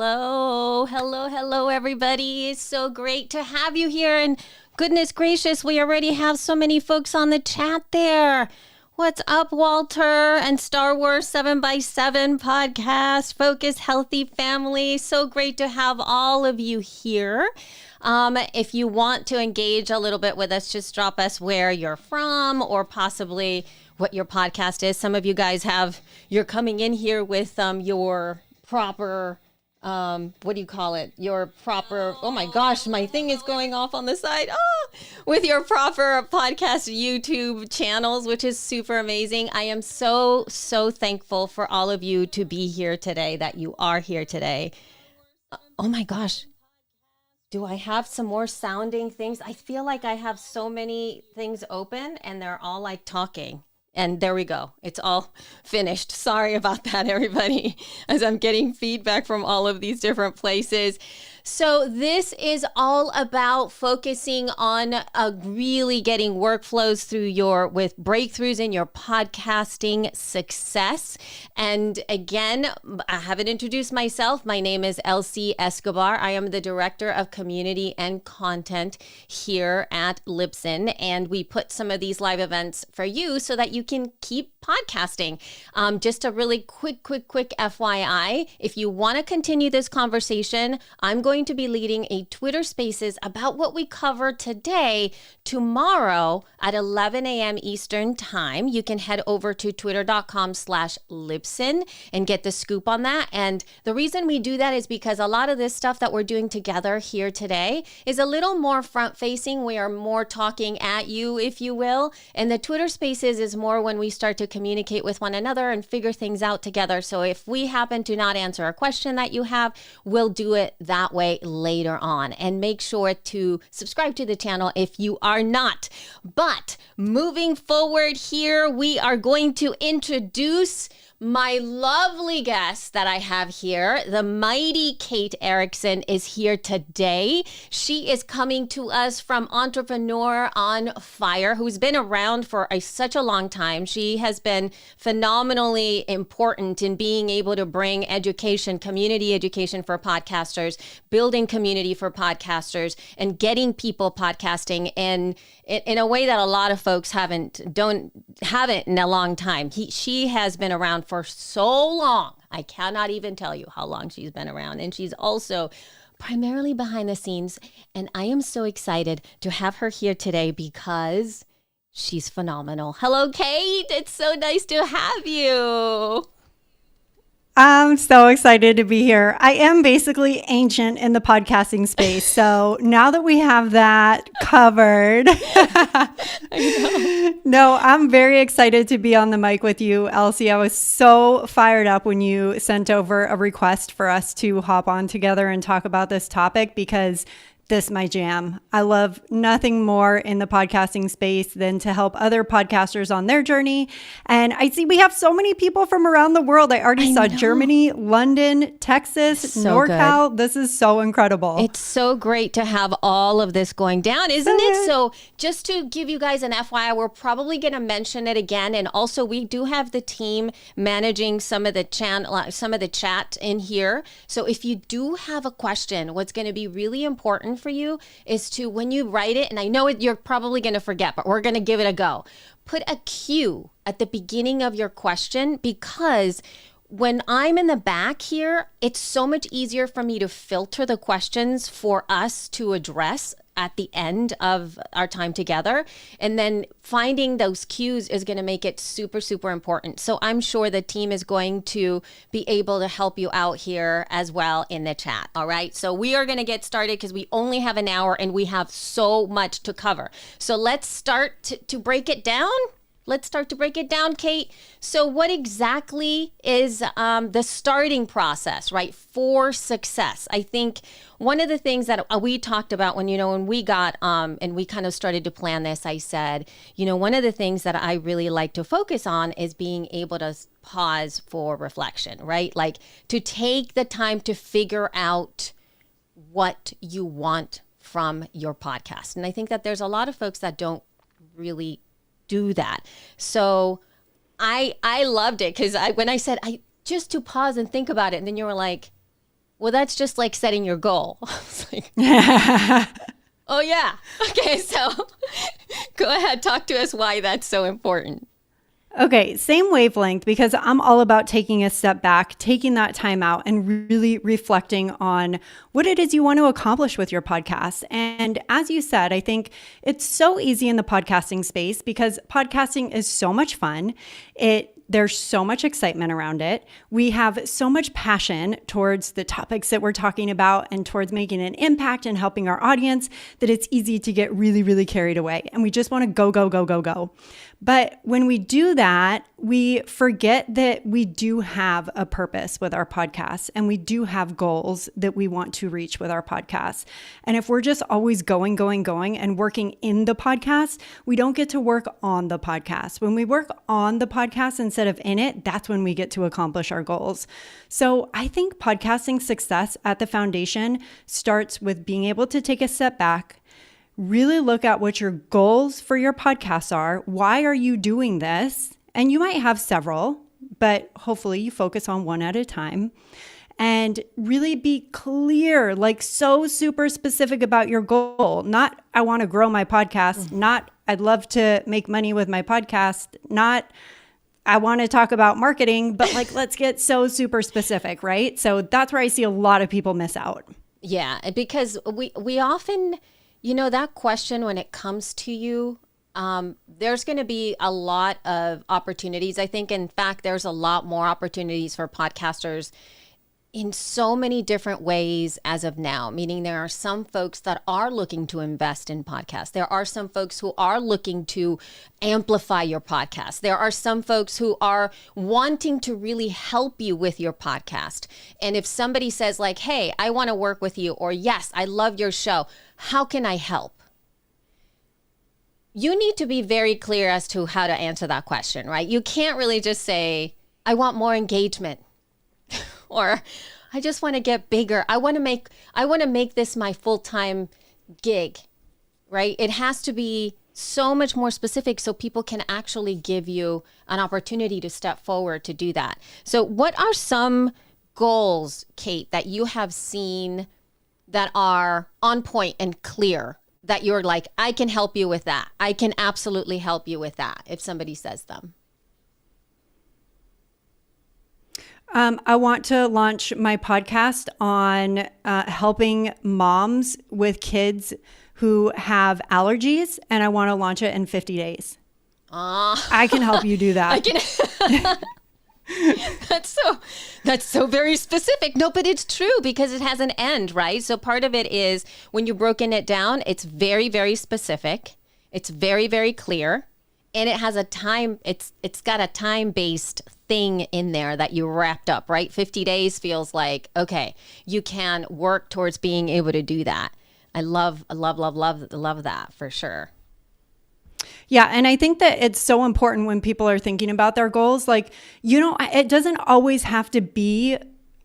Hello, everybody. It's so great to have you here. And goodness gracious, we already have so many folks on the chat there. What's up, Walter and Star Wars 7x7 podcast, Focus Healthy Family. So great to have all of you here. If you want to engage a little bit with us, just drop us where you're from or possibly what your podcast is. Some of you guys you're coming in here with your proper, what do you call it? Your proper, oh my gosh, my thing is going off on the side. With your proper podcast YouTube channels, which is super amazing. I am so thankful for all of you to be here today, that you are here today. Oh my gosh. Do I have some more sounding things? I feel like I have so many things open and they're all like talking. And there we go. It's all finished. Sorry about that, everybody, as I'm getting feedback from all of these different places. So this is all about focusing on really getting workflows through with breakthroughs in your podcasting success. And again, I haven't introduced myself. My name is Elsie Escobar. I am the Director of Community and Content here at Libsyn. And we put some of these live events for you so that you can keep podcasting. Just a really quick FYI, if you want to continue this conversation, I'm going to be leading a Twitter Spaces about what we covered today tomorrow at 11 a.m. Eastern time. You can head over to twitter.com/Libsyn and get the scoop on that. And the reason we do that is because a lot of this stuff that we're doing together here today is a little more front facing. We are more talking at you, if you will. And the Twitter Spaces is more when we start to communicate with one another and figure things out together. So if we happen to not answer a question that you have, we'll do it that way later on. And make sure to subscribe to the channel if you are not. But moving forward here, we are going to introduce my lovely guest that I have here. The mighty Kate Erickson is here today. She is coming to us from Entrepreneur on Fire, who's been around for such a long time. She has been phenomenally important in being able to bring education, community education for podcasters, building community for podcasters, and getting people podcasting in a way that a lot of folks haven't in a long time. She has been around for so long. I cannot even tell you how long she's been around. And she's also primarily behind the scenes. And I am so excited to have her here today because she's phenomenal. Hello, Kate. It's so nice to have you. I'm so excited to be here. I am basically ancient in the podcasting space. So now that we have that covered, no, I'm very excited to be on the mic with you, Elsie. I was so fired up when you sent over a request for us to hop on together and talk about this topic because this is my jam. I love nothing more in the podcasting space than to help other podcasters on their journey. And I see we have so many people from around the world. I already saw Germany, London, Texas, so NorCal. good. This is so incredible. It's so great to have all of this going down, isn't it? So just to give you guys an FYI, we're probably going to mention it again. And also we do have the team managing some of the chat in here. So if you do have a question, what's going to be really important for you is to, when you write it, and I know you're probably going to forget, but we're going to give it a go. Put a Q at the beginning of your question, because when I'm in the back here, it's so much easier for me to filter the questions for us to address at the end of our time together. And then finding those cues is going to make it super important. So I'm sure the team is going to be able to help you out here as well in the chat. All right. So we are going to get started because we only have an hour and we have so much to cover. So let's start to break it down. Let's start to break it down, Kate. So what exactly is the starting process, right, for success? I think one of the things that we talked about when we got, and we kind of started to plan this, I said, one of the things that I really like to focus on is being able to pause for reflection, right? Like to take the time to figure out what you want from your podcast. And I think that there's a lot of folks that don't really do that. So I loved it because when I said just to pause and think about it, and then you were like, Well, that's just like setting your goal. It's like, oh, yeah. Okay, so go ahead. Talk to us why that's so important. Okay, same wavelength, because I'm all about taking a step back, taking that time out, and really reflecting on what it is you want to accomplish with your podcast. And as you said, I think it's so easy in the podcasting space because podcasting is so much fun. There's so much excitement around it. We have so much passion towards the topics that we're talking about and towards making an impact and helping our audience that it's easy to get really, really carried away. And we just want to go, go, go, go, go. But when we do that, we forget that we do have a purpose with our podcasts and we do have goals that we want to reach with our podcasts. And if we're just always going, going, going and working in the podcast, we don't get to work on the podcast. When we work on the podcast instead of in it, that's when we get to accomplish our goals. So I think podcasting success at the foundation starts with being able to take a step back, really look at what your goals for your podcasts are. Why are you doing this? And you might have several, but hopefully you focus on one at a time and really be clear, like so super specific about your goal. Not, I want to grow my podcast, not, I'd love to make money with my podcast, not, I want to talk about marketing, but like, let's get so super specific, right? So that's where I see a lot of people miss out. Yeah, because we often, that question when it comes to you, there's going to be a lot of opportunities. I think, in fact, there's a lot more opportunities for podcasters in so many different ways as of now, meaning there are some folks that are looking to invest in podcasts. There are some folks who are looking to amplify your podcast. There are some folks who are wanting to really help you with your podcast. And if somebody says like, hey, I want to work with you, or yes, I love your show, how can I help? You need to be very clear as to how to answer that question, right? You can't really just say, I want more engagement. Or I just want to get bigger. I want to make this my full-time gig, right? It has to be so much more specific so people can actually give you an opportunity to step forward to do that. So what are some goals, Kate, that you have seen that are on point and clear that you're like, I can help you with that. I can absolutely help you with that if somebody says them? I want to launch my podcast on helping moms with kids who have allergies, and I want to launch it in 50 days. I can help you do that. I can. That's so very specific. No, but it's true because it has an end, right? So part of it is when you've broken it down, it's very, very specific. It's very, very clear. And it has a time, it's got a time-based thing in there that you wrapped up, right? 50 days feels like, okay, you can work towards being able to do that. I love that for sure. Yeah. And I think that it's so important when people are thinking about their goals. Like, it doesn't always have to be,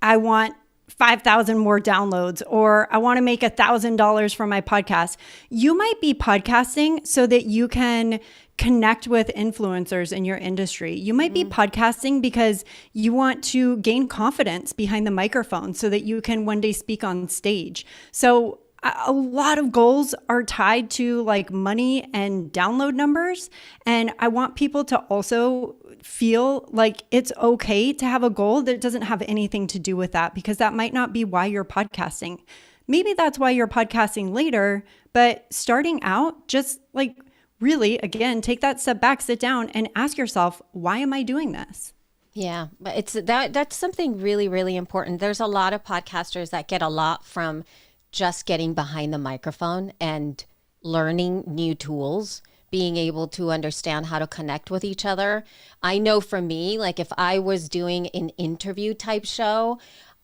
I want 5,000 more downloads, or I want to make $1,000 from my podcast. You might be podcasting so that you can connect with influencers in your industry. You might be podcasting because you want to gain confidence behind the microphone so that you can one day speak on stage. So a lot of goals are tied to like money and download numbers. And I want people to also feel like it's okay to have a goal that doesn't have anything to do with that, because that might not be why you're podcasting. Maybe that's why you're podcasting later, but starting out, just like really, again, take that step back, sit down and ask yourself, why am I doing this? Yeah, but that's something really, really important. There's a lot of podcasters that get a lot from just getting behind the microphone and learning new tools, being able to understand how to connect with each other. I know for me, like if I was doing an interview type show,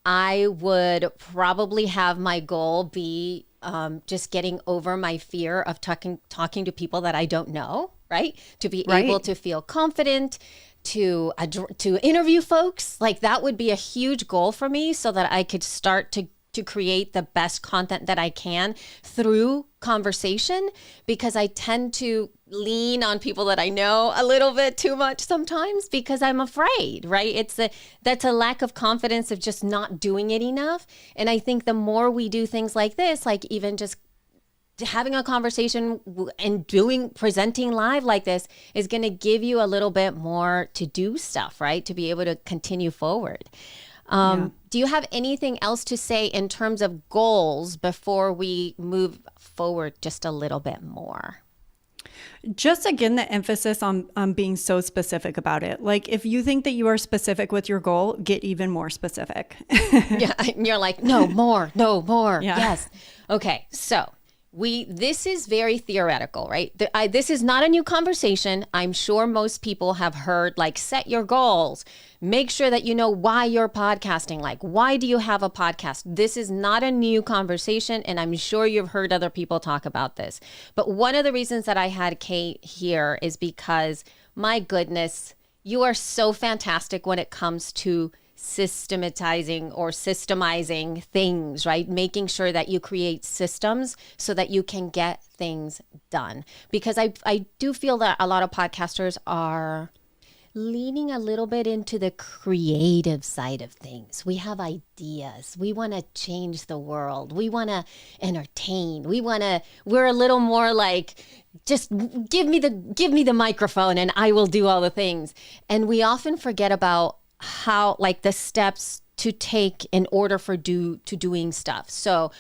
I would probably have my goal be just getting over my fear of talking to people that I don't know, right? To be able to feel confident, to interview folks. Like that would be a huge goal for me so that I could start to to create the best content that I can through conversation, because I tend to lean on people that I know a little bit too much sometimes because I'm afraid, right? That's a lack of confidence of just not doing it enough. And I think the more we do things like this, like even just having a conversation and presenting live like this is going to give you a little bit more to do stuff, right? To be able to continue forward. Do you have anything else to say in terms of goals before we move forward just a little bit more? Just again, the emphasis on being so specific about it. Like if you think that you are specific with your goal, get even more specific. Yeah, and you're like, no more. Yeah. Yes. Okay, so this is very theoretical, right? This is not a new conversation. I'm sure most people have heard, like, set your goals. Make sure that you know why you're podcasting. Like, why do you have a podcast? This is not a new conversation, and I'm sure you've heard other people talk about this. But one of the reasons that I had Kate here is because, my goodness, you are so fantastic when it comes to systematizing or systemizing things, right? Making sure that you create systems so that you can get things done. Because I do feel that a lot of podcasters are leaning a little bit into the creative side of things. We have ideas. We want to change the world. We want to entertain. We're a little more like, just give me the microphone and I will do all the things. And we often forget about how, like, the steps to take in order for doing stuff. So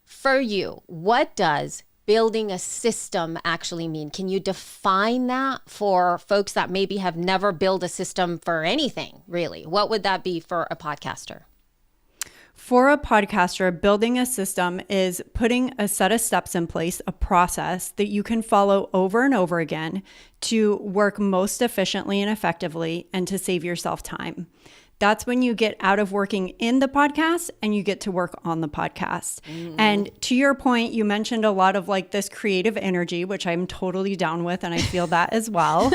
for you, what does building a system actually mean? Can you define that for folks that maybe have never built a system for anything, really? What would that be for a podcaster? For a podcaster, building a system is putting a set of steps in place, a process that you can follow over and over again to work most efficiently and effectively and to save yourself time. That's when you get out of working in the podcast and you get to work on the podcast. And to your point, you mentioned a lot of like this creative energy, which I'm totally down with, and I feel that as well.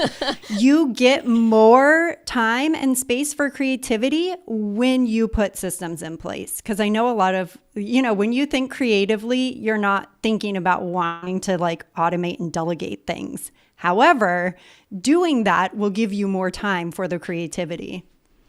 You get more time and space for creativity when you put systems in place. Because I know a lot of, when you think creatively, you're not thinking about wanting to like automate and delegate things. However, doing that will give you more time for the creativity.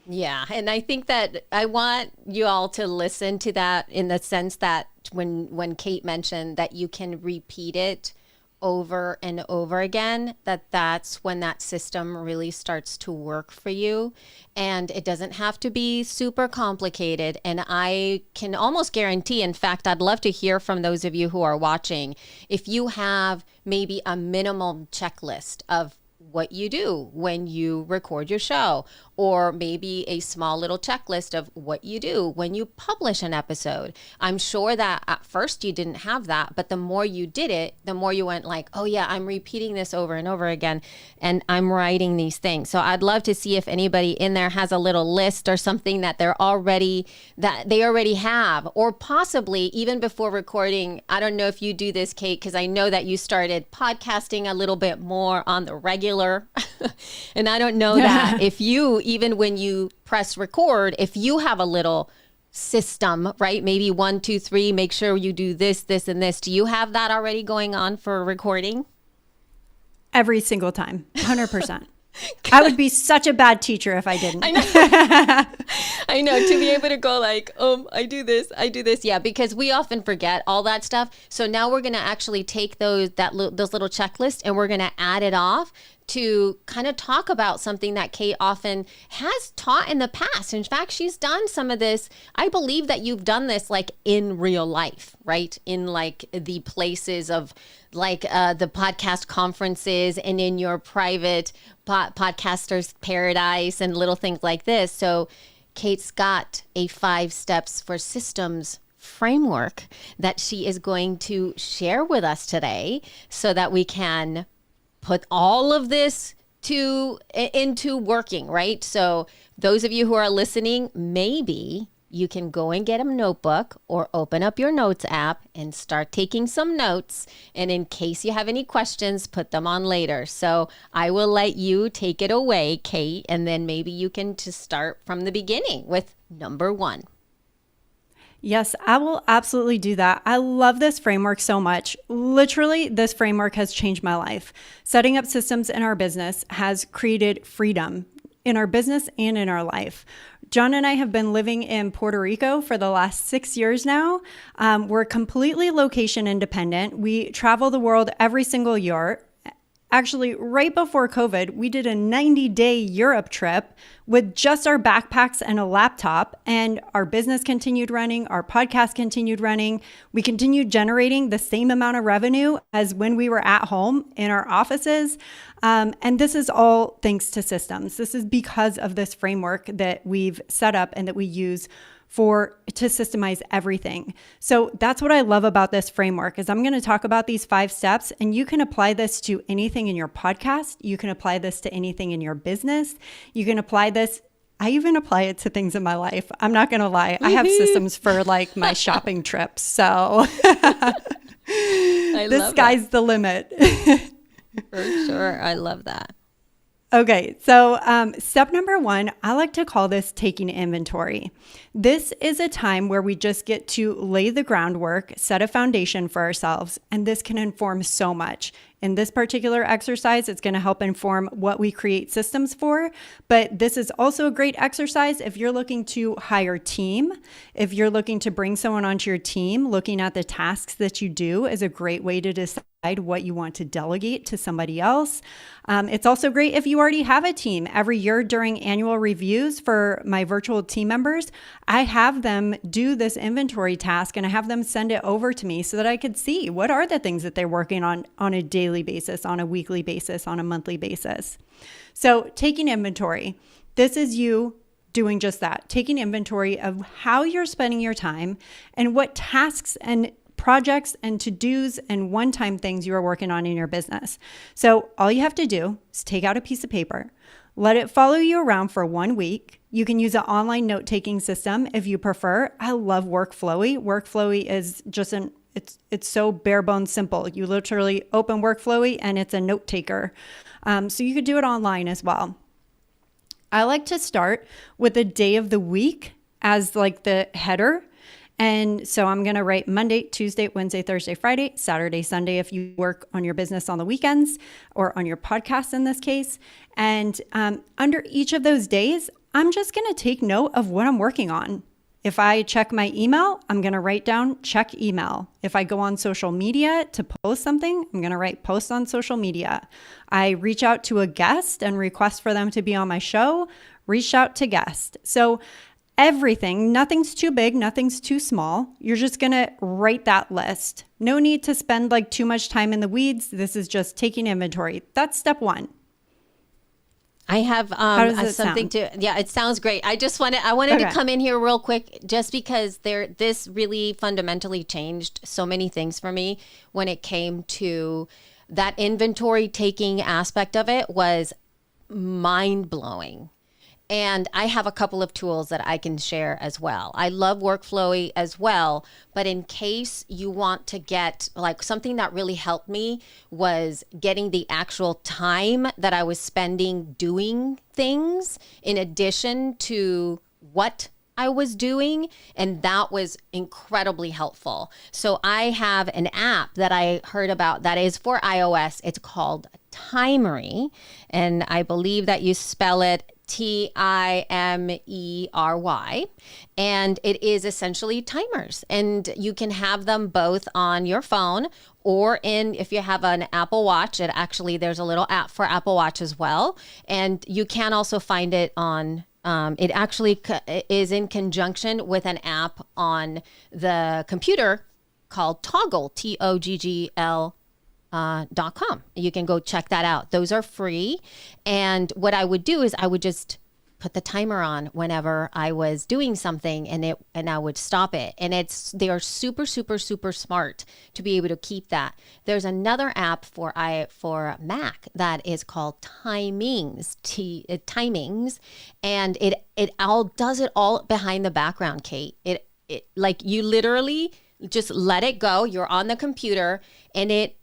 Yeah. And I think that I want you all to listen to that in the sense that when Kate mentioned that you can repeat it over and over again, that's when that system really starts to work for you. And it doesn't have to be super complicated. And I can almost guarantee, in fact, I'd love to hear from those of you who are watching, if you have maybe a minimal checklist of what you do when you record your show, or maybe a small little checklist of what you do when you publish an episode. I'm sure that at first you didn't have that, but the more you did it, the more you went like, oh yeah, I'm repeating this over and over again, and I'm writing these things. So I'd love to see if anybody in there has a little list or something that they already have, or possibly even before recording. I don't know if you do this, Kate, because I know that you started podcasting a little bit more on the regular. And I don't know that if you, even when you press record, if you have a little system, right? Maybe 1, 2, 3, make sure you do this, this, and this. Do you have that already going on for recording? Every single time, 100%. I would be such a bad teacher if I didn't. I know. I know, to be able to go like, I do this. Yeah, because we often forget all that stuff. So now we're going to actually take those little checklists and we're going to add it off to kind of talk about something that Kate often has taught in the past. In fact, she's done some of this. I believe that you've done this like in real life, right? In like the places of like the podcast conferences and in your private podcasters paradise and little things like this. So Kate's got a 5 steps for systems framework that she is going to share with us today so that we can put all of this into working, right? So those of you who are listening, maybe you can go and get a notebook or open up your notes app and start taking some notes. And in case you have any questions, put them on later. So I will let you take it away, Kate, and then maybe you can just start from the beginning with number 1. Yes, I will absolutely do that. I love this framework so much. Literally, this framework has changed my life. Setting up systems in our business has created freedom in our business and in our life. John and I have been living in Puerto Rico for the last 6 years now. We're completely location independent. We travel the world every single year. Actually, right before COVID, we did a 90-day Europe trip with just our backpacks and a laptop, and our business continued running, our podcast continued running. We continued generating the same amount of revenue as when we were at home in our offices. And this is all thanks to systems. This is because of this framework that we've set up and that we use to systemize everything. So that's what I love about this framework is I'm going to talk about these 5 steps, and you can apply this to anything in your podcast. You can apply this to anything in your business. You can apply this. I even apply it to things in my life. I'm not going to lie. I have systems for like my shopping trips. So the sky's the limit. For sure. I love that. Okay, so step number 1, I like to call this taking inventory. This is a time where we just get to lay the groundwork, set a foundation for ourselves, and this can inform so much. In this particular exercise, it's going to help inform what we create systems for, but this is also a great exercise if you're looking to hire team, if you're looking to bring someone onto your team, looking at the tasks that you do is a great way to decide what you want to delegate to somebody else. It's also great if you already have a team. Every year during annual reviews for my virtual team members, I have them do this inventory task and I have them send it over to me so that I could see what are the things that they're working on a daily basis, on a weekly basis, on a monthly basis. So taking inventory, this is you doing just that, taking inventory of how you're spending your time and what tasks and projects and to-dos and one-time things you are working on in your business. So all you have to do is take out a piece of paper, let it follow you around for 1 week. You can use an online note-taking system if you prefer. I love Workflowy. Workflowy is just it's so bare bones simple. You literally open Workflowy and it's a note taker. So you could do it online as well. I like to start with a day of the week as like the header. And so I'm going to write Monday, Tuesday, Wednesday, Thursday, Friday, Saturday, Sunday if you work on your business on the weekends or on your podcast in this case. And under each of those days, I'm just going to take note of what I'm working on. If I check my email, I'm going to write down check email. If I go on social media to post something, I'm going to write post on social media. I reach out to a guest and request for them to be on my show, reach out to guest. So everything, nothing's too big, nothing's too small. You're just going to write that list. No need to spend like too much time in the weeds. This is just taking inventory. That's step 1. I have something sound? Yeah, it sounds great. I wanted to come in here real quick just because this really fundamentally changed so many things for me when it came to that inventory taking aspect of it was mind blowing. And I have a couple of tools that I can share as well. I love Workflowy as well, but in case you want to get like something that really helped me was getting the actual time that I was spending doing things in addition to what I was doing, and that was incredibly helpful. So I have an app that I heard about that is for iOS. It's called Timery, and I believe that you spell it Timery, and it is essentially timers, and you can have them both on your phone or if you have an Apple Watch. There's a little app for Apple Watch as well, and you can also find it on it actually is in conjunction with an app on the computer called Toggle, Toggl. .com. You can go check that out. Those are free. And what I would do is I would just put the timer on whenever I was doing something and I would stop it. And they are super, super, super smart to be able to keep that. There's another app for Mac that is called Timings, Timings, and it all does it all behind the background, Kate. It like you literally just let it go. You're on the computer and it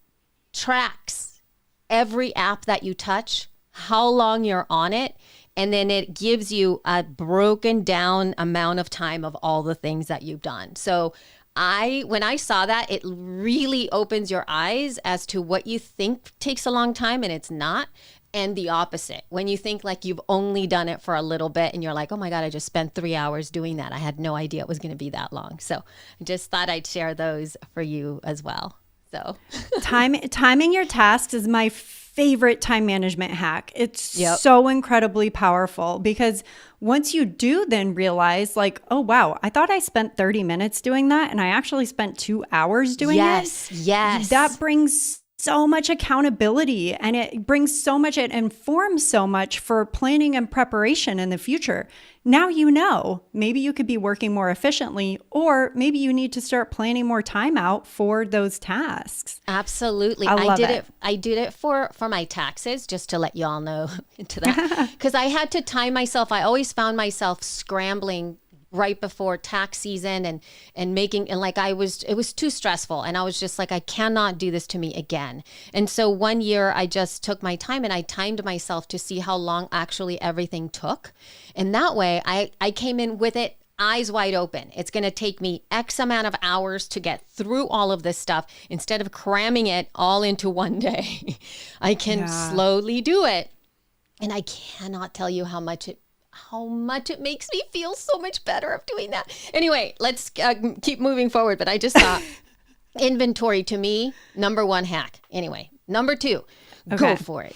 tracks every app that you touch, how long you're on it, And then it gives you a broken down amount of time of all the things that you've done. So when I saw that, it really opens your eyes as to what you think takes a long time and it's not. And the opposite. When you think like you've only done it for a little bit and you're like, oh my God, I just spent 3 hours doing that. I had no idea it was going to be that long. So I just thought I'd share those for you as well. So timing your tasks is my favorite time management hack. It's so incredibly powerful because once you do then realize like, oh, wow, I thought I spent 30 minutes doing that and I actually spent 2 hours doing it. Yes. That brings so much accountability and it informs so much for planning and preparation in the future. Now you know, maybe you could be working more efficiently or maybe you need to start planning more time out for those tasks. Absolutely. I did it for my taxes, just to let you all know into that, because I had to time myself. I always found myself scrambling right before tax season and it was too stressful. And I was just like, I cannot do this to me again. And so one year I just took my time and I timed myself to see how long actually everything took. And that way I came in with it eyes wide open. It's going to take me X amount of hours to get through all of this stuff instead of cramming it all into one day. I can slowly do it. And I cannot tell you how much it makes me feel so much better of doing that. Anyway, let's keep moving forward. But I just thought inventory to me, number one hack. Anyway, number two, go for it.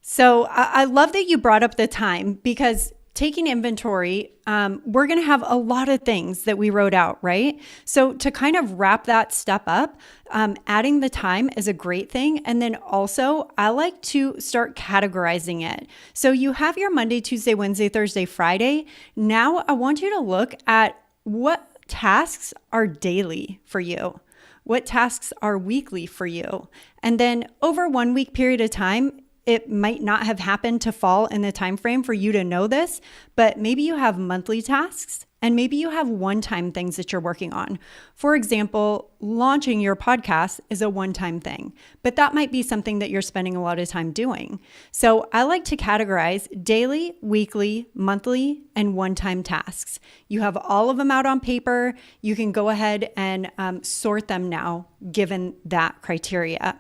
So I love that you brought up the time because taking inventory, we're going to have a lot of things that we wrote out, right? So to kind of wrap that step up, adding the time is a great thing. And then also I like to start categorizing it. So you have your Monday, Tuesday, Wednesday, Thursday, Friday. Now I want you to look at what tasks are daily for you. What tasks are weekly for you? And then over 1 week period of time, it might not have happened to fall in the time frame for you to know this, but maybe you have monthly tasks and maybe you have one-time things that you're working on. For example, launching your podcast is a one-time thing, but that might be something that you're spending a lot of time doing. So I like to categorize daily, weekly, monthly, and one-time tasks. You have all of them out on paper. You can go ahead and sort them now, given that criteria.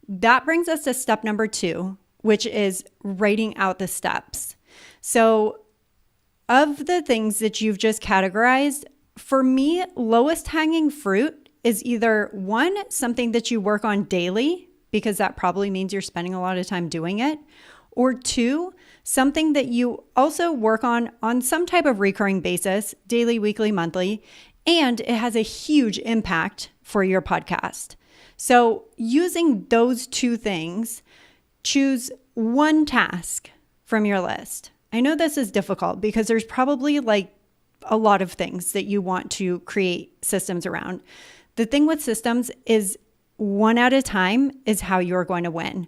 That brings us to step number 2, which is writing out the steps. So of the things that you've just categorized, for me, lowest hanging fruit is either 1, something that you work on daily, because that probably means you're spending a lot of time doing it, or 2, something that you also work on some type of recurring basis, daily, weekly, monthly, and it has a huge impact for your podcast. So using those 2 things, choose 1 task from your list. I know this is difficult because there's probably like a lot of things that you want to create systems around. The thing with systems is 1 at a time is how you're going to win.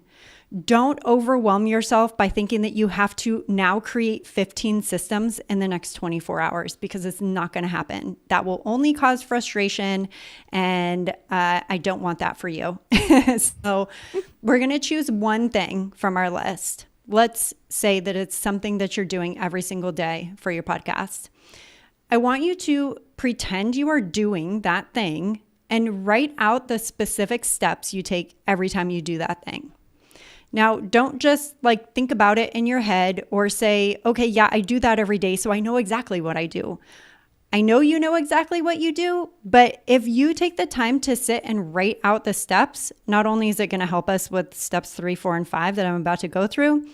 Don't overwhelm yourself by thinking that you have to now create 15 systems in the next 24 hours because it's not going to happen. That will only cause frustration, and I don't want that for you. So we're going to choose 1 thing from our list. Let's say that it's something that you're doing every single day for your podcast. I want you to pretend you are doing that thing and write out the specific steps you take every time you do that thing. Now, don't just like think about it in your head or say, okay, yeah, I do that every day, so I know exactly what I do. I know you know exactly what you do, but if you take the time to sit and write out the steps, not only is it going to help us with steps 3, 4, and 5 that I'm about to go through,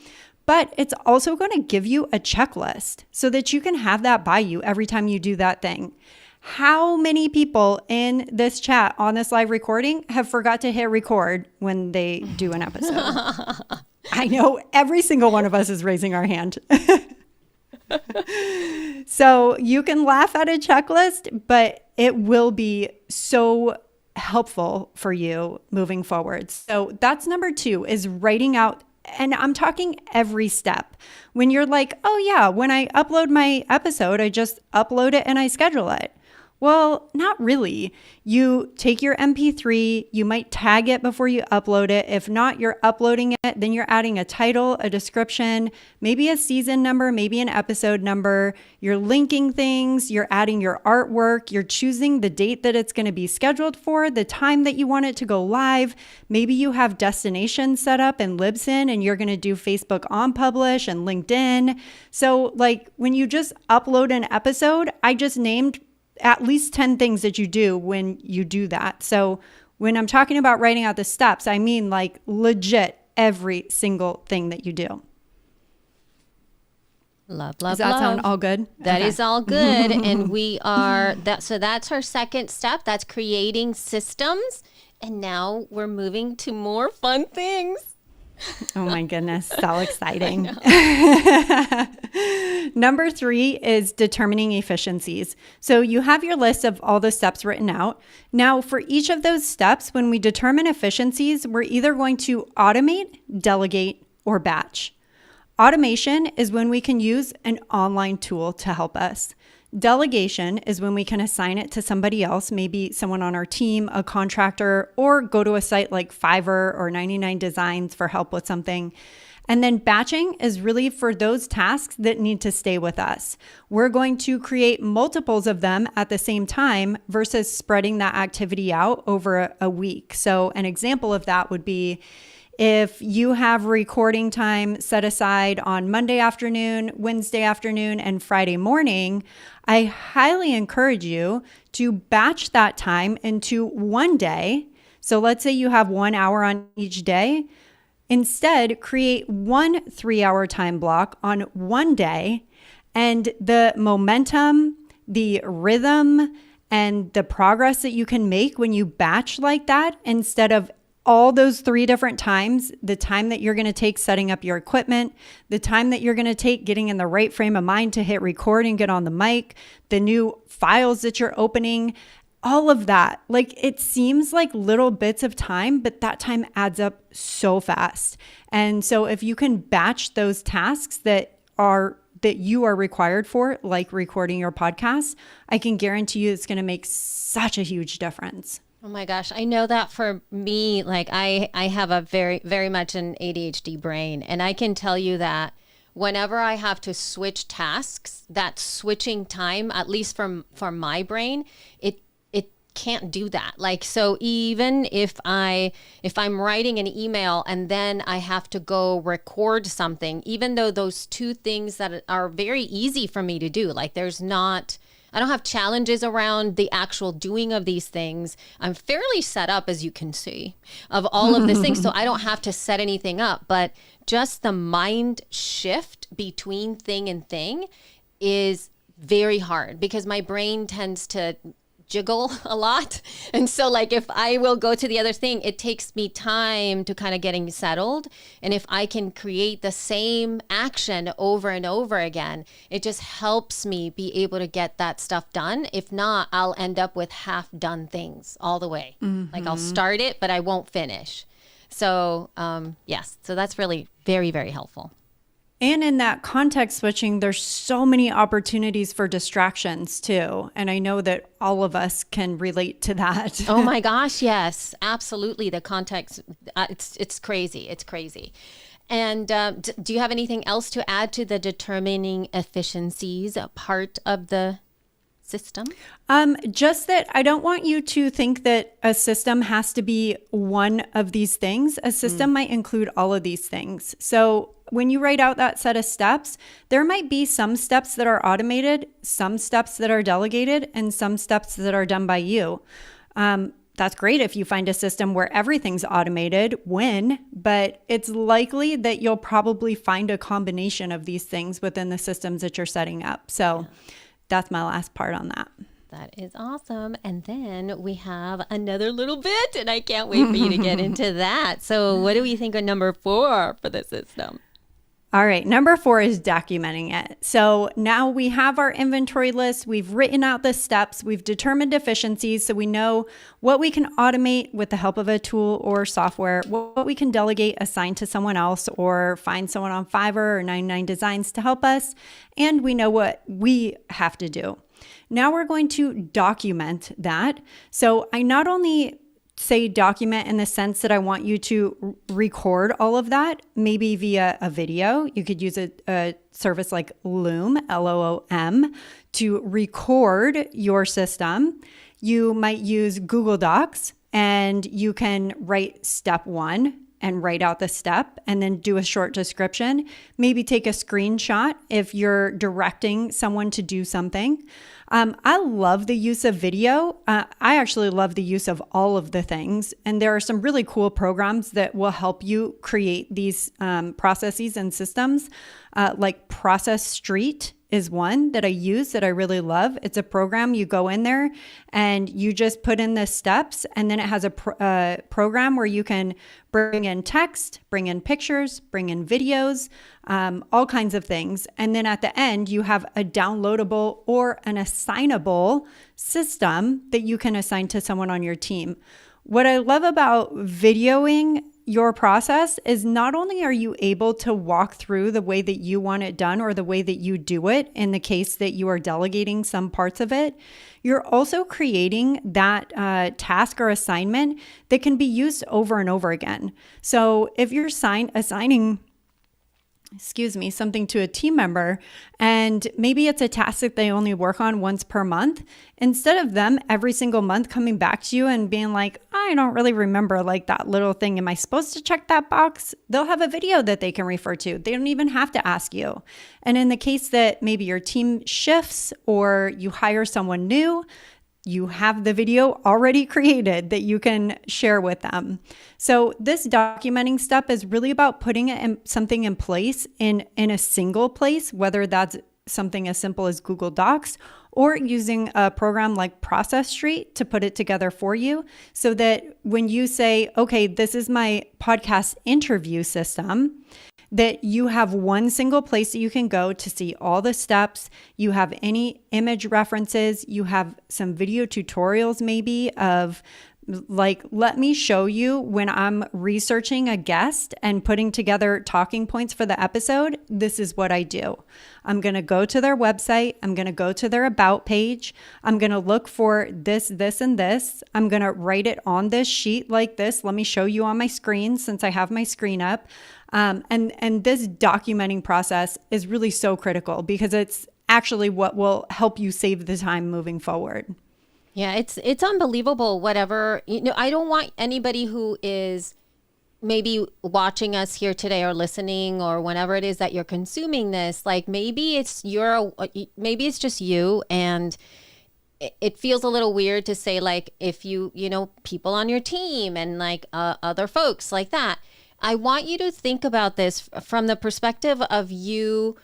but it's also going to give you a checklist so that you can have that by you every time you do that thing. How many people in this chat on this live recording have forgot to hit record when they do an episode? I know every single one of us is raising our hand. So you can laugh at a checklist, but it will be so helpful for you moving forward. So that's number 2 is writing out. And I'm talking every step. When you're like, oh yeah, when I upload my episode, I just upload it and I schedule it. Well, not really. You take your MP3, you might tag it before you upload it. If not, you're uploading it, then you're adding a title, a description, maybe a season number, maybe an episode number. You're linking things, you're adding your artwork, you're choosing the date that it's going to be scheduled for, the time that you want it to go live. Maybe you have destinations set up in Libsyn and you're going to do Facebook on publish and LinkedIn. So like when you just upload an episode, I just named at least 10 things that you do when you do that. So when I'm talking about writing out the steps, I mean like legit every single thing that you do. Love. Does that sound all good? That is all good. And we are so that's our second step. That's creating systems. And now we're moving to more fun things. Oh my goodness, so exciting. Number 3 is determining efficiencies. So you have your list of all the steps written out. Now for each of those steps, when we determine efficiencies, we're either going to automate, delegate, or batch. Automation is when we can use an online tool to help us. Delegation is when we can assign it to somebody else, maybe someone on our team, a contractor, or go to a site like Fiverr or 99 Designs for help with something. And then batching is really for those tasks that need to stay with us. We're going to create multiples of them at the same time versus spreading that activity out over a week. So an example of that would be if you have recording time set aside on Monday afternoon, Wednesday afternoon, and Friday morning, I highly encourage you to batch that time into one day. So let's say you have 1 hour on each day. Instead, create 1 3-hour time block on one day, and the momentum, the rhythm, and the progress that you can make when you batch like that, instead of all those 3 different times, the time that you're going to take setting up your equipment, the time that you're going to take getting in the right frame of mind to hit record and get on the mic, the new files that you're opening, all of that. Like it seems like little bits of time, but that time adds up so fast. And so if you can batch those tasks that you are required for, like recording your podcast, I can guarantee you it's going to make such a huge difference. Oh my gosh. I know that for me, like I have a very, very much an ADHD brain. And I can tell you that whenever I have to switch tasks, that switching time, at least for my brain, it can't do that. Like, so even if I'm writing an email and then I have to go record something, even though those two things that are very easy for me to do, like I don't have challenges around the actual doing of these things. I'm fairly set up, as you can see, of all of these things. So I don't have to set anything up, but just the mind shift between thing and thing is very hard because my brain tends to jiggle a lot. And so like if I will go to the other thing, it takes me time to kind of getting settled. And if I can create the same action over and over again, it just helps me be able to get that stuff done. If not, I'll end up with half done things all the way. Mm-hmm. Like I'll start it, but I won't finish. So yes, so that's really very, very helpful. And in that context switching, there's so many opportunities for distractions too. And I know that all of us can relate to that. Oh my gosh, yes, absolutely. The context, it's crazy. It's crazy. And do you have anything else to add to the determining efficiencies part of the system? Just that I don't want you to think that a system has to be one of these things. A system might include all of these things. So when you write out that set of steps, there might be some steps that are automated, some steps that are delegated, and some steps that are done by you. That's great if you find a system where everything's automated, but it's likely that you'll probably find a combination of these things within the systems that you're setting up. So that's my last part on that. That is awesome. And then we have another little bit, and I can't wait for you to get into that. So what do we think of number 4 for the system? All right, number 4 is documenting it. So now we have our inventory list. We've written out the steps. We've determined efficiencies. So we know what we can automate with the help of a tool or software, what we can delegate, assign to someone else, or find someone on Fiverr or 99 Designs to help us. And we know what we have to do. Now we're going to document that. So I not only say document in the sense that I want you to record all of that, maybe via a video. You could use a service like Loom, Loom, to record your system. You might use Google Docs, and you can write step 1 and write out the step and then do a short description. Maybe take a screenshot if you're directing someone to do something. I love the use of video. I actually love the use of all of the things. And there are some really cool programs that will help you create these processes and systems, like Process Street is one that I use that I really love. It's a program. You go in there and you just put in the steps, and then it has a program where you can bring in text, bring in pictures, bring in videos, all kinds of things. And then at the end, you have a downloadable or an assignable system that you can assign to someone on your team. What I love about videoing your process is not only are you able to walk through the way that you want it done or the way that you do it in the case that you are delegating some parts of it, you're also creating that task or assignment that can be used over and over again. So if you're assigning something to a team member, and maybe it's a task that they only work on once per month, instead of them every single month coming back to you and being like, I don't really remember like that little thing. Am I supposed to check that box? They'll have a video that they can refer to. They don't even have to ask you. And in the case that maybe your team shifts or you hire someone new, you have the video already created that you can share with them. So this documenting step is really about putting something in place in a single place, whether that's something as simple as Google Docs or using a program like Process Street to put it together for you, so that when you say, okay, this is my podcast interview system, that you have one single place that you can go to see all the steps. You have any image references. You have some video tutorials maybe of like, let me show you when I'm researching a guest and putting together talking points for the episode, this is what I do. I'm going to go to their website. I'm going to go to their about page. I'm going to look for this, this, and this. I'm going to write it on this sheet like this. Let me show you on my screen since I have my screen up. And this documenting process is really so critical because it's actually what will help you save the time moving forward. Yeah, it's unbelievable. Whatever, I don't want anybody who is maybe watching us here today or listening or whenever it is that you're consuming this, like maybe it's just you, and it feels a little weird to say like if people on your team and like other folks like that. I want you to think about this from the perspective of you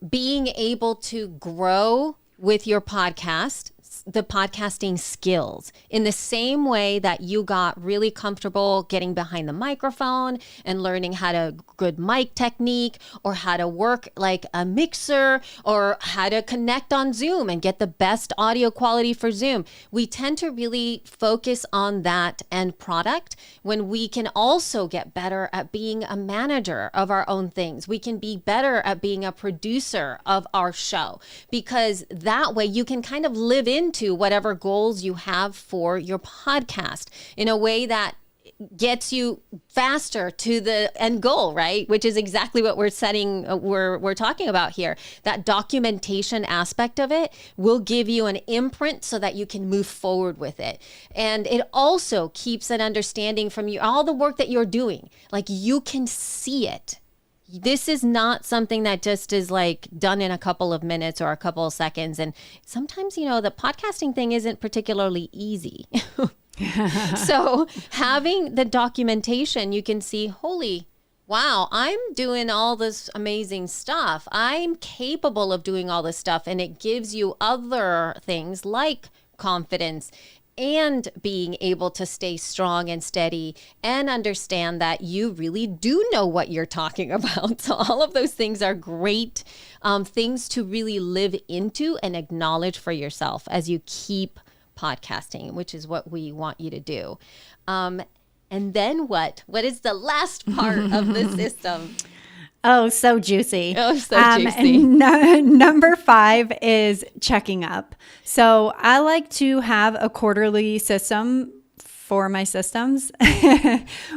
being able to grow with your podcast, the podcasting skills, in the same way that you got really comfortable getting behind the microphone and learning how to good mic technique or how to work like a mixer or how to connect on Zoom and get the best audio quality for Zoom. We tend to really focus on that end product when we can also get better at being a manager of our own things. We can be better at being a producer of our show, because that way you can kind of live into whatever goals you have for your podcast in a way that gets you faster to the end goal, right? Which is exactly what we're talking about here. That documentation aspect of it will give you an imprint so that you can move forward with it. And it also keeps an understanding from you, all the work that you're doing, like you can see it. This is not something that just is like done in a couple of minutes or a couple of seconds. And sometimes, the podcasting thing isn't particularly easy. So having the documentation, you can see, holy, wow, I'm doing all this amazing stuff. I'm capable of doing all this stuff. And it gives you other things like confidence and being able to stay strong and steady and understand that you really do know what you're talking about. So all of those things are great things to really live into and acknowledge for yourself as you keep podcasting, which is what we want you to do. And then what? What is the last part of the system? Oh, so juicy. Oh, so juicy. Number 5 is checking up. So I like to have a quarterly system for my systems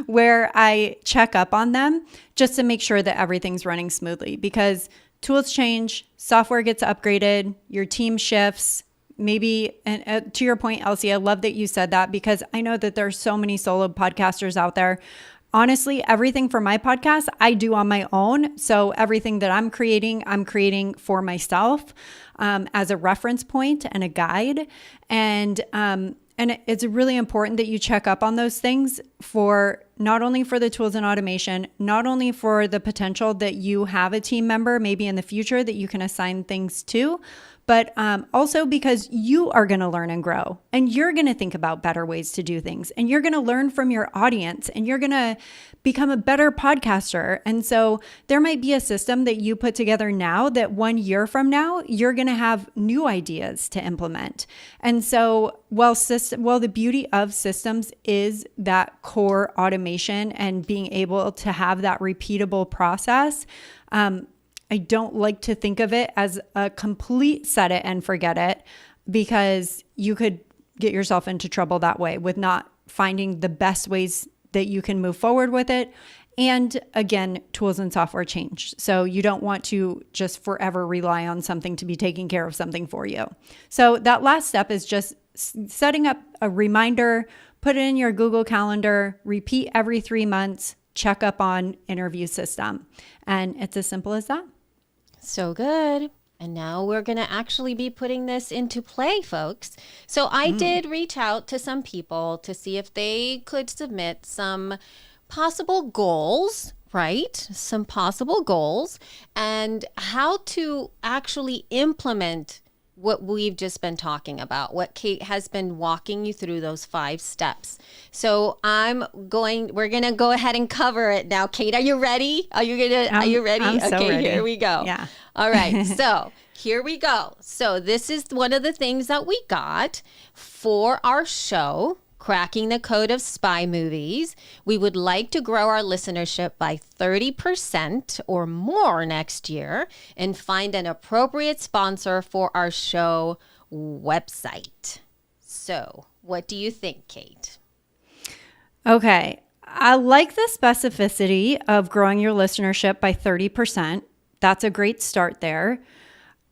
where I check up on them just to make sure that everything's running smoothly, because tools change, software gets upgraded, your team shifts. Maybe, and to your point, Elsie, I love that you said that, because I know that there's so many solo podcasters out there. Honestly, everything for my podcast, I do on my own. So everything that I'm creating for myself as a reference point and a guide. And it's really important that you check up on those things, for not only for the tools and automation, not only for the potential that you have a team member maybe in the future that you can assign things to, but also because you are going to learn and grow, and you're going to think about better ways to do things, and you're going to learn from your audience, and you're going to become a better podcaster. And so there might be a system that you put together now that 1 year from now, you're going to have new ideas to implement. And so while the beauty of systems is that core automation and being able to have that repeatable process, I don't like to think of it as a complete set it and forget it, because you could get yourself into trouble that way with not finding the best ways that you can move forward with it. And again, tools and software change. So you don't want to just forever rely on something to be taking care of something for you. So that last step is just setting up a reminder, put it in your Google Calendar, repeat every 3 months, check up on interview system. And it's as simple as that. So good. And now we're going to actually be putting this into play, folks. So I did reach out to some people to see if they could submit some possible goals, right? Some possible goals, and how to actually implement what we've just been talking about, what Kate has been walking you through, those 5 steps. So we're going to go ahead and cover it now. Kate, are you ready? Are you ready? I'm so okay, ready. Here we go. Yeah. All right. So here we go. So this is one of the things that we got for our show, Cracking the Code of Spy Movies. We would like to grow our listenership by 30% or more next year and find an appropriate sponsor for our show website. So what do you think, Kate? Okay. I like the specificity of growing your listenership by 30%. That's a great start there.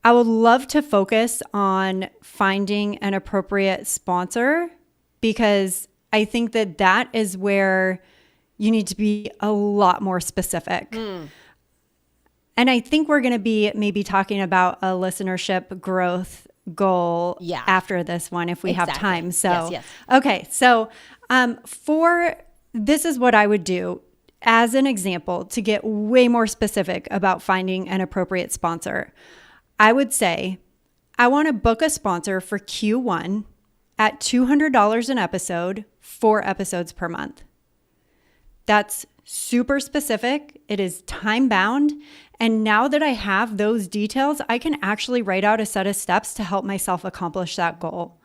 I would love to focus on finding an appropriate sponsor, because I think that is where you need to be a lot more specific. And I think we're going to be maybe talking about a listenership growth goal after this one, if we have time. So, yes. Okay. So this is what I would do as an example to get way more specific about finding an appropriate sponsor. I would say, I want to book a sponsor for Q1 at $200 an episode, 4 episodes per month. That's super specific. It is time bound. And now that I have those details, I can actually write out a set of steps to help myself accomplish that goal.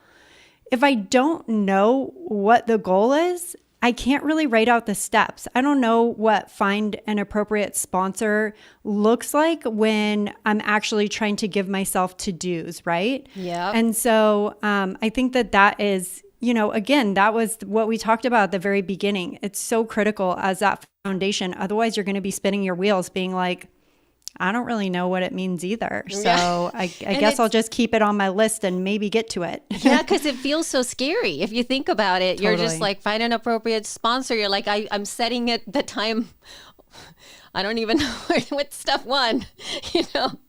If I don't know what the goal is, I can't really write out the steps. I don't know what find an appropriate sponsor looks like when I'm actually trying to give myself to-dos, right? Yeah. And so I think that is, again, that was what we talked about at the very beginning. It's so critical as that foundation. Otherwise, you're going to be spinning your wheels being like, I don't really know what it means either. So I guess I'll just keep it on my list and maybe get to it. Yeah, because it feels so scary. If you think about it, You're just like, find an appropriate sponsor. You're like, I'm setting it the time. I don't even know what step 1,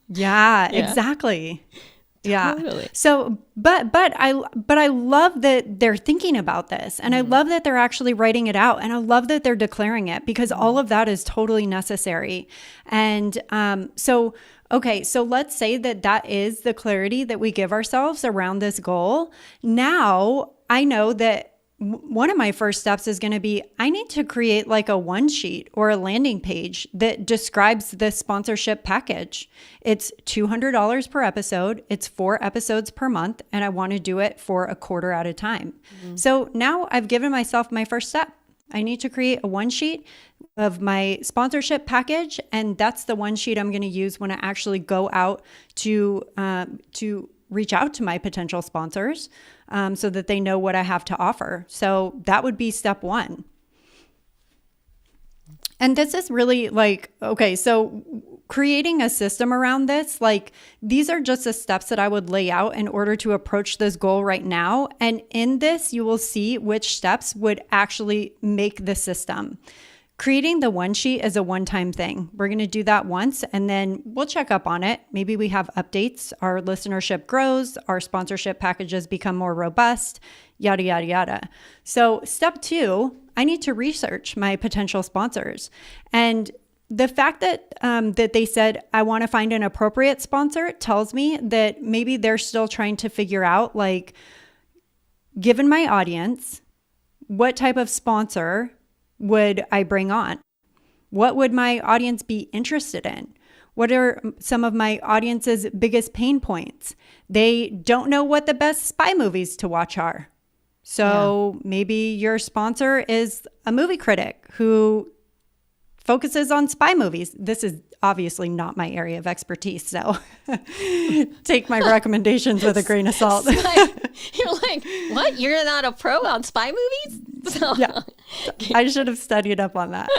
Yeah, exactly. Yeah. Totally. So, but I love that they're thinking about this, and I love that they're actually writing it out, and I love that they're declaring it, because all of that is totally necessary. And so let's say that is the clarity that we give ourselves around this goal. Now I know that one of my first steps is going to be, I need to create like a one sheet or a landing page that describes the sponsorship package. It's $200 per episode. It's 4 episodes per month. And I want to do it for a quarter at a time. So now I've given myself my first step. I need to create a one sheet of my sponsorship package, and that's the one sheet I'm going to use when I actually go out to reach out to my potential sponsors, so that they know what I have to offer. So that would be step one. And this is really like, okay, so creating a system around this, like these are just the steps that I would lay out in order to approach this goal right now. And in this, you will see which steps would actually make the system. Creating the one sheet is a one-time thing. We're going to do that once and then we'll check up on it. Maybe we have updates, our listenership grows, our sponsorship packages become more robust, yada, yada, yada. So step two, I need to research my potential sponsors. And the fact that that they said, I want to find an appropriate sponsor tells me that maybe they're still trying to figure out, like, given my audience, what type of sponsor would I bring on? What would my audience be interested in? What are some of my audience's biggest pain points? They don't know what the best spy movies to watch are. So maybe your sponsor is a movie critic who focuses on spy movies. This is obviously not my area of expertise, so take my recommendations with a grain of salt. You're like, what? You're not a pro on spy movies? So. Yeah, I should have studied up on that.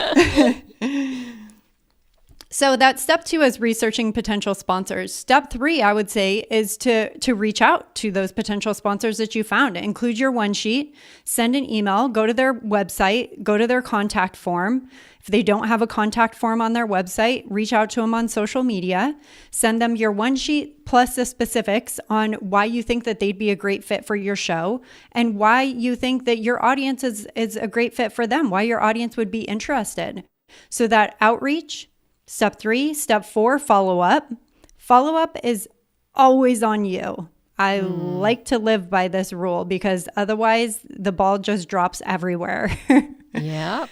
So that step two is researching potential sponsors. Step three, I would say, is to reach out to those potential sponsors that you found. Include your one sheet, send an email, go to their website, go to their contact form. If they don't have a contact form on their website, reach out to them on social media, send them your one sheet plus the specifics on why you think that they'd be a great fit for your show and why you think that your audience is a great fit for them, why your audience would be interested. So that outreach. Step three, step four, follow up. Follow up is always on you. I like to live by this rule because otherwise the ball just drops everywhere. Yeah.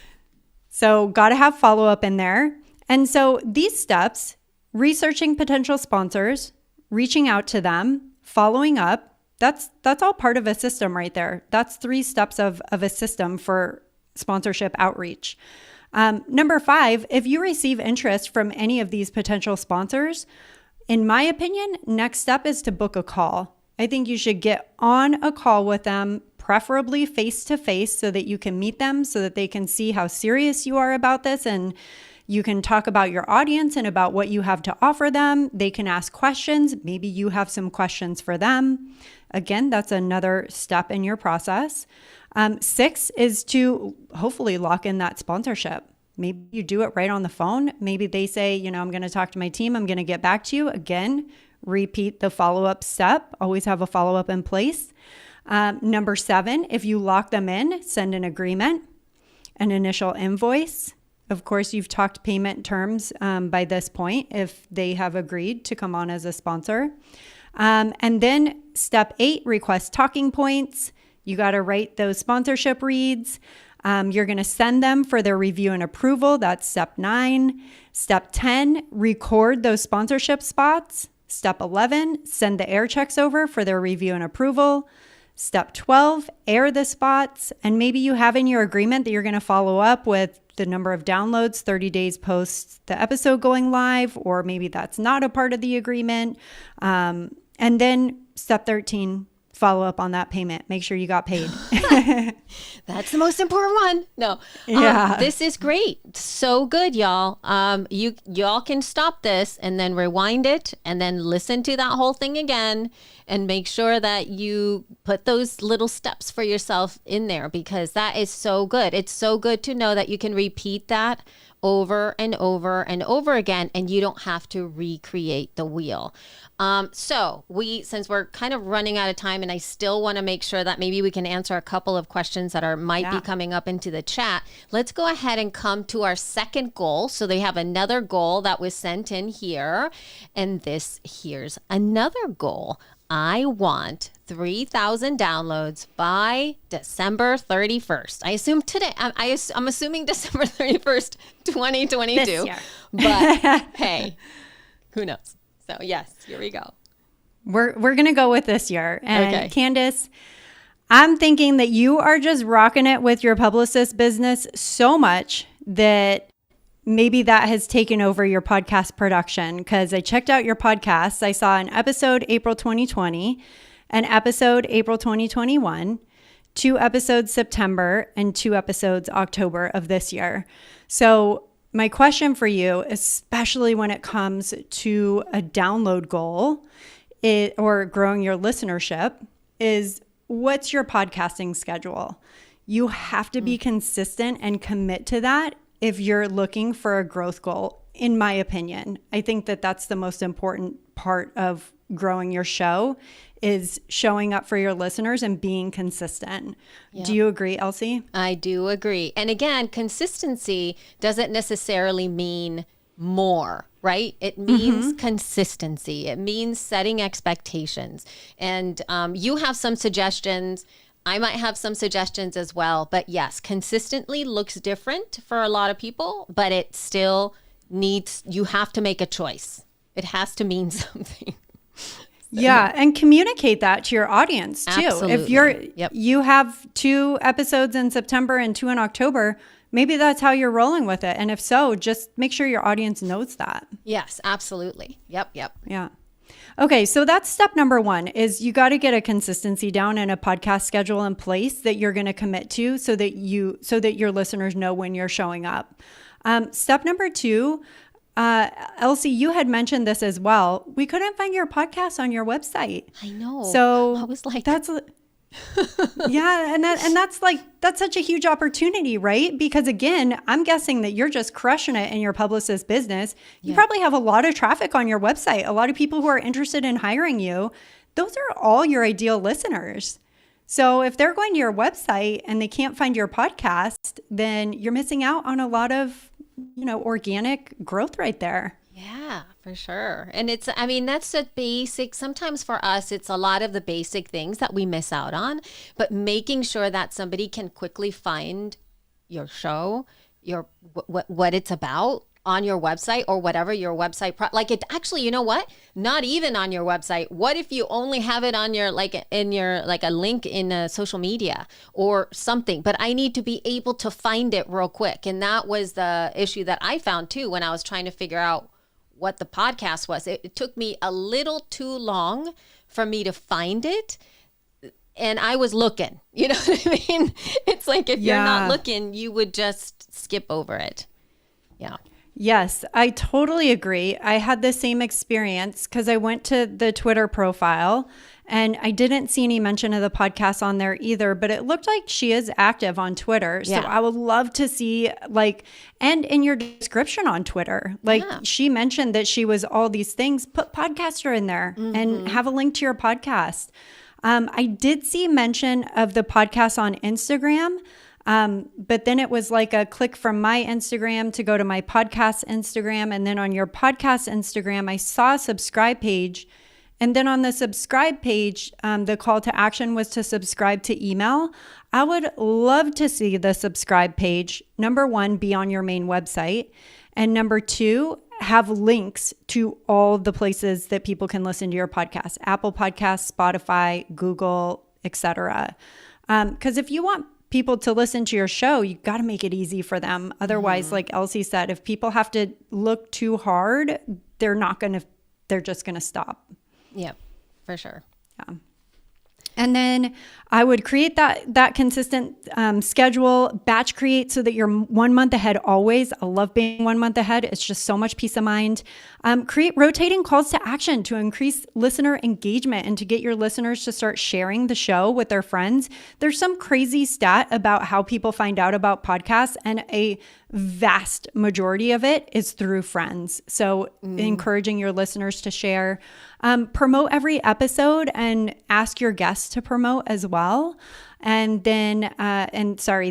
So got to have follow up in there. And so these steps, researching potential sponsors, reaching out to them, following up, that's all part of a system right there. That's 3 steps of a system for sponsorship outreach. Number 5, if you receive interest from any of these potential sponsors, in my opinion, next step is to book a call. I think you should get on a call with them, preferably face to face, so that you can meet them, so that they can see how serious you are about this, and you can talk about your audience and about what you have to offer them. They can ask questions. Maybe you have some questions for them. Again, that's another step in your process. 6 is to hopefully lock in that sponsorship. Maybe you do it right on the phone. Maybe they say, I'm going to talk to my team. I'm going to get back to you. Again, repeat the follow-up step. Always have a follow-up in place. Number 7, if you lock them in, send an agreement, an initial invoice. Of course, you've talked payment terms by this point if they have agreed to come on as a sponsor. And then step 8, request talking points. You got to write those sponsorship reads. You're going to send them for their review and approval. That's step 9. Step 10, record those sponsorship spots. Step 11, send the air checks over for their review and approval. Step 12, air the spots. And maybe you have in your agreement that you're going to follow up with the number of downloads 30 days post the episode going live, or maybe that's not a part of the agreement. And then step 13, follow up on that payment. Make sure you got paid. That's the most important one. No. Yeah. This is great. So good, y'all. Y'all can stop this and then rewind it and then listen to that whole thing again and make sure that you put those little steps for yourself in there, because that is so good. It's so good to know that you can repeat that over and over and over again, and you don't have to recreate the wheel. So since we're kind of running out of time, and I still want to make sure that maybe we can answer a couple of questions that might be coming up into the chat, let's go ahead and come to our second goal. So they have another goal that was sent in here, and here's another goal. I want 3,000 downloads by December 31st. I assume today. I'm assuming December 31st, 2022. This year. But hey, who knows? So yes, here we go. We're going to go with this year. And okay. Candace, I'm thinking that you are just rocking it with your publicist business so much that maybe that has taken over your podcast production, because I checked out your podcasts. I saw an episode April 2020, an episode April 2021, 2 episodes September, and 2 episodes October of this year. So my question for you, especially when it comes to a download goal or growing your listenership, is what's your podcasting schedule? You have to be consistent and commit to that if you're looking for a growth goal, in my opinion. I think that that's the most important part of growing your show, is showing up for your listeners and being consistent. Yep. Do you agree, Elsie? I do agree. And again, consistency doesn't necessarily mean more, right? It means consistency. It means setting expectations. And you have some suggestions. I might have some suggestions as well. But yes, consistently looks different for a lot of people, but it still needs, you have to make a choice. It has to mean something. Yeah, and communicate that to your audience too. Absolutely. If you have 2 episodes in September and 2 in October, maybe that's how you're rolling with it. And if so, just make sure your audience knows that. Yes, absolutely. Yep. Yeah. Okay, so that's step number 1, is you got to get a consistency down and a podcast schedule in place that you're going to commit to, so that your listeners know when you're showing up. Step number 2, Elsie, you had mentioned this as well. We couldn't find your podcast on your website. I know. So I was like, that's yeah, and that's such a huge opportunity, right? Because again, I'm guessing that you're just crushing it in your publicist business. You probably have a lot of traffic on your website, a lot of people who are interested in hiring you. Those are all your ideal listeners. So if they're going to your website and they can't find your podcast, then you're missing out on a lot of, organic growth right there. Yeah, for sure. And that's a basic, sometimes for us, it's a lot of the basic things that we miss out on, but making sure that somebody can quickly find your show, what it's about on your website, or whatever your website, actually, you know what? Not even on your website. What if you only have it on your, a link in social media or something, but I need to be able to find it real quick. And that was the issue that I found too, when I was trying to figure out what the podcast was. It took me a little too long for me to find it. And I was looking, you know what I mean? It's like, if you're not looking, you would just skip over it. Yeah. Yes, I totally agree. I had the same experience because I went to the Twitter profile and I didn't see any mention of the podcast on there either, but it looked like she is active on Twitter. So I would love to see, and in your description on Twitter, she mentioned that she was all these things. Put podcaster in there and have a link to your podcast. I did see mention of the podcast on Instagram. But then it was like a click from my Instagram to go to my podcast Instagram. And then on your podcast Instagram, I saw a subscribe page. And then on the subscribe page, the call to action was to subscribe to email. I would love to see the subscribe page, number 1, be on your main website. And number 2, have links to all the places that people can listen to your podcast: Apple Podcasts, Spotify, Google, etc. Because if you want people to listen to your show, you got to make it easy for them. Otherwise, like Elsie said, if people have to look too hard, they're just going to stop. Yeah, for sure. Yeah. And then I would create that consistent schedule, batch create so that you're 1 month ahead always. I love being 1 month ahead. It's just so much peace of mind. Create rotating calls to action to increase listener engagement and to get your listeners to start sharing the show with their friends. There's some crazy stat about how people find out about podcasts, and a vast majority of it is through friends. So encouraging your listeners to share. Promote every episode and ask your guests to promote as well. And then,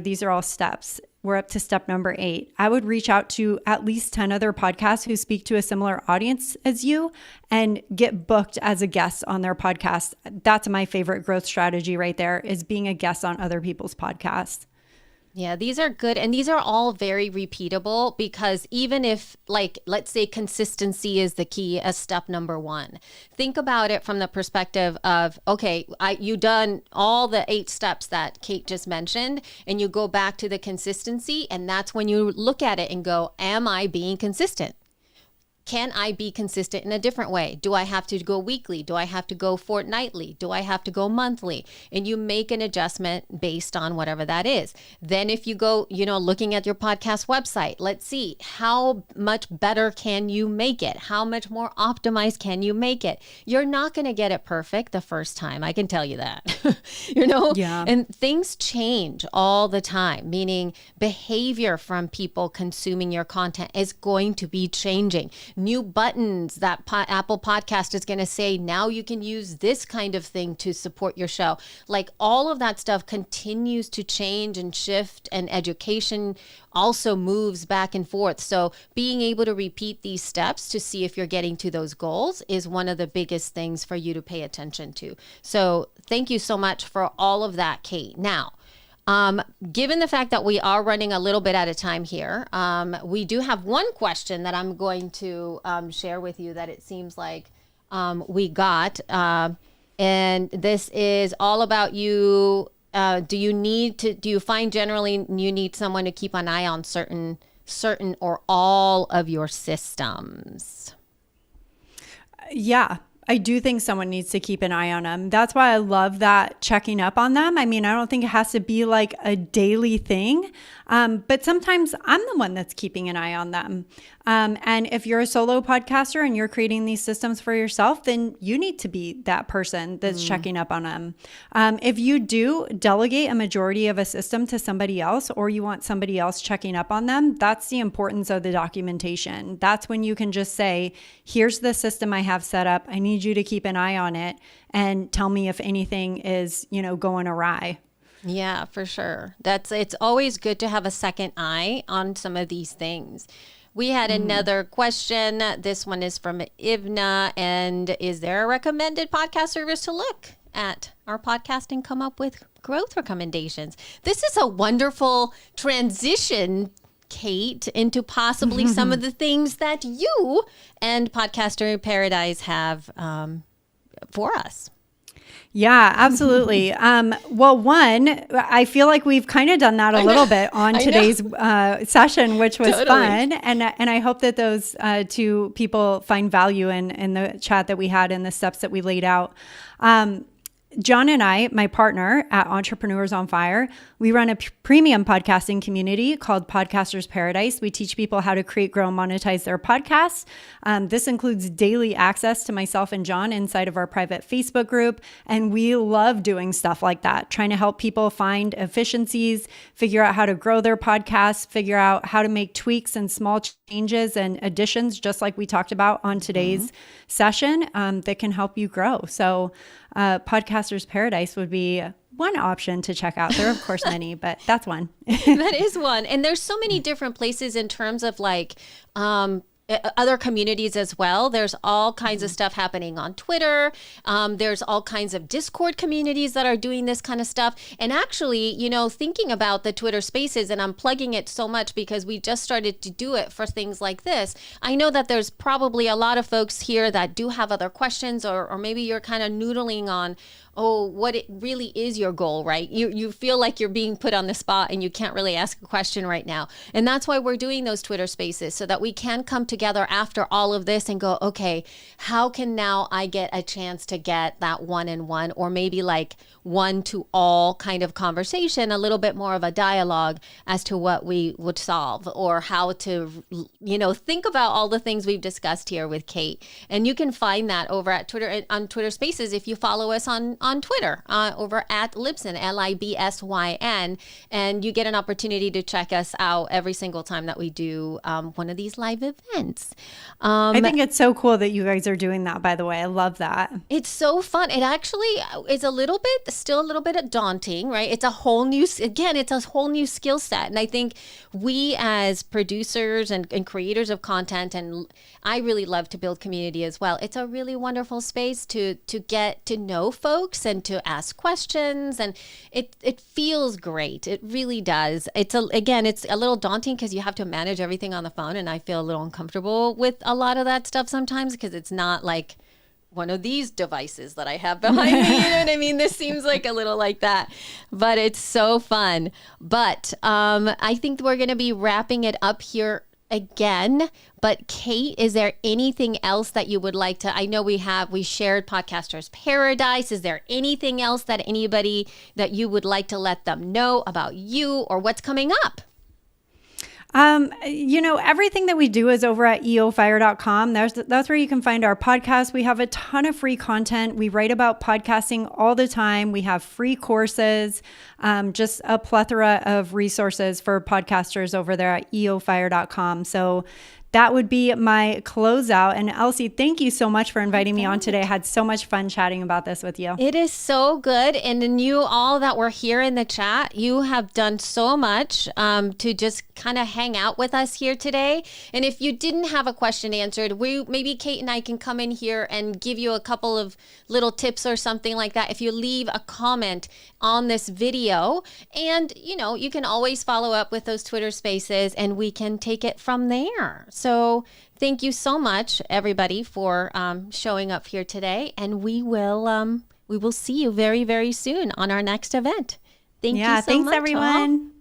these are all steps. We're up to step number 8. I would reach out to at least 10 other podcasts who speak to a similar audience as you and get booked as a guest on their podcast. That's my favorite growth strategy right there, is being a guest on other people's podcasts. Yeah, these are good. And these are all very repeatable because even if, like, let's say consistency is the key as step number one, think about it from the perspective of, okay, you done all the 8 steps that Kate just mentioned, and you go back to the consistency. And that's when you look at it and go, am I being consistent? Can I be consistent in a different way? Do I have to go weekly? Do I have to go fortnightly? Do I have to go monthly? And you make an adjustment based on whatever that is. Then if you go, looking at your podcast website, let's see how much better can you make it? How much more optimized can you make it? You're not going to get it perfect the first time. I can tell you that, Yeah. And things change all the time, meaning behavior from people consuming your content is going to be changing. New buttons that Apple Podcast is going to say, now you can use this kind of thing to support your show. Like all of that stuff continues to change and shift, and education also moves back and forth. So being able to repeat these steps to see if you're getting to those goals is one of the biggest things for you to pay attention to. So thank you so much for all of that, Kate. Now, given the fact that we are running a little bit at a time here, we do have one question that I'm going to share with you that it seems like we got. And this is all about you. Do you find generally you need someone to keep an eye on certain or all of your systems? Yeah. I do think someone needs to keep an eye on them. That's why I love that checking up on them. I mean, I don't think it has to be like a daily thing, but sometimes I'm the one that's keeping an eye on them. And if you're a solo podcaster and you're creating these systems for yourself, then you need to be that person that's checking up on them. If you do delegate a majority of a system to somebody else, or you want somebody else checking up on them, that's the importance of the documentation. That's when you can just say, here's the system I have set up. I need you to keep an eye on it and tell me if anything is, going awry. Yeah, for sure. It's always good to have a second eye on some of these things. We had another question. This one is from Ivna. And is there a recommended podcast service to look at our podcast and come up with growth recommendations? This is a wonderful transition, Kate, into possibly some of the things that you and Podcaster Paradise have for us. Yeah, absolutely. Well, one, I feel like we've kind of done that a little bit on today's session, which was fun. And I hope that those 2 people find value in the chat that we had and the steps that we laid out. John and I, my partner at Entrepreneurs on Fire, we run a premium podcasting community called Podcasters Paradise. We teach people how to create, grow, and monetize their podcasts. This includes daily access to myself and John inside of our private Facebook group. And we love doing stuff like that, trying to help people find efficiencies, figure out how to grow their podcasts, figure out how to make tweaks and small changes and additions, just like we talked about on today's session, that can help you grow. So Podcasters Paradise would be one option to check out. There are, of course, many, but that's one. That is one. And there's so many different places in terms of like other communities as well. There's all kinds of stuff happening on Twitter. There's all kinds of Discord communities that are doing this kind of stuff. And actually, thinking about the Twitter Spaces, and I'm plugging it so much because we just started to do it for things like this. I know that there's probably a lot of folks here that do have other questions, or maybe you're kind of noodling on, what it really is your goal, right? You feel like you're being put on the spot and you can't really ask a question right now. And that's why we're doing those Twitter Spaces, so that we can come together after all of this and go, okay, how can now I get a chance to get that one-on-one, or maybe like one-to-all kind of conversation, a little bit more of a dialogue as to what we would solve, or how to, think about all the things we've discussed here with Kate. And you can find that over at Twitter, on Twitter Spaces, if you follow us on Twitter, over at Libsyn, Libsyn, and you get an opportunity to check us out every single time that we do one of these live events. I think it's so cool that you guys are doing that, by the way. I love that. It's so fun. It actually is still a little bit daunting, right? It's a whole new skill set. And I think we as producers and creators of content, and I really love to build community as well. It's a really wonderful space to get to know folks folks and to ask questions. And it feels great. It really does. It's a little daunting because you have to manage everything on the phone. And I feel a little uncomfortable with a lot of that stuff sometimes because it's not like one of these devices that I have behind me. You know what I mean? This seems like a little like that, but it's so fun. But I think we're going to be wrapping it up here again. But Kate, is there anything else that you would like to, I know we shared Podcasters Paradise. Is there anything else that anybody that you would like to let them know about you or what's coming up? Everything that we do is over at eofire.com. That's where you can find our podcast. We have a ton of free content. We write about podcasting all the time. We have free courses, just a plethora of resources for podcasters over there at eofire.com. So that would be my closeout. And Elsie, thank you so much for inviting me on today. I had so much fun chatting about this with you. It is so good. And then you all that were here in the chat, you have done so much to just kind of hang out with us here today. And if you didn't have a question answered, maybe Kate and I can come in here and give you a couple of little tips or something like that. If you leave a comment on this video, and you can always follow up with those Twitter spaces and we can take it from there. So thank you so much, everybody, for showing up here today. And we will see you very, very soon on our next event. Thank you so much. Thanks, everyone.